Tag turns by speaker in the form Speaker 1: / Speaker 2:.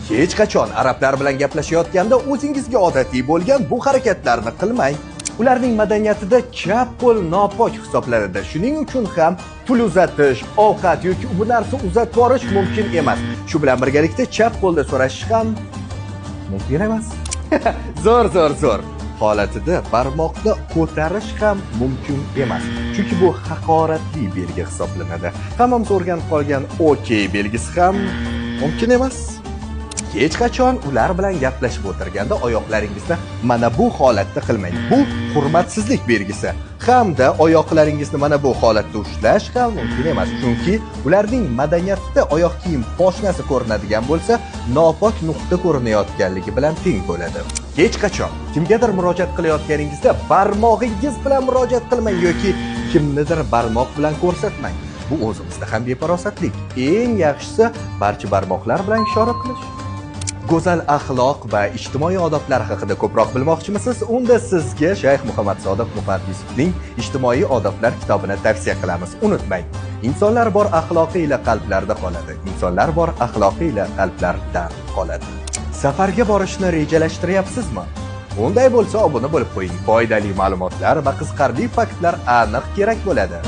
Speaker 1: Hech qachon arablar bilan gaplashayotganda o'zingizga odatiy bo'lgan bu harakatlarni qilmang. Ularning madaniyatida chap qo'l nopok hisoblanadi. Shuning uchun ham pul uzatish, ovqat yoki bu narsa uzatib borish mumkin emas. Shu bilan birgalikda chap qo'lda so'rashish ham mumkin emas. Zo'r. Holatida barmoqni ko'tarish ham mumkin emas. Chunki bu haqoratli belgi hisoblanadi. Hammamiz o'rganib qolgan OK belgisi ham mumkin emas. Hech qachon ular bilan gaplashib o'tirganda oyoqlaringizni mana bu holatda qilmang. Bu hurmatsizlik belgisi. Hamda oyoqlaringizni mana bu holatda ushlash ham mumkin emas. Chunki ularning madaniyatida oyoq kiyim poshnasi ko'rinadigan bo'lsa, nopok nuqta ko'rinayotganligi bilan teng bo'ladi. Hech qachon kimgadir murojaat qilayotganingizda barmog'ingiz bilan murojaat qilmang yoki kimnidir barmoq bilan ko'rsatmang. Bu o'zimizda ham befarosatlik. Eng yaxshisi barcha barmoqlar bilan ishora qilish. Go'zal axloq va ijtimoiy odoblar haqida ko'proq bilmoqchimisiz? Unda sizga Shayx Muhammad Sodiq Muhaddisovning Ijtimoiy odoblar kitobini tavsiya qilamiz. Unutmang, insonlar bor axloqi ila qalblarda qoladi. Insonlar bor axloqi ila qalblardan qoladi. Safarga borishni rejalashtiryapsizmi? Unday bo'lsa obuna bo'lib qo'ying. Foydali ma'lumotlar va qiziqarli faktlar aniq kerak bo'ladi.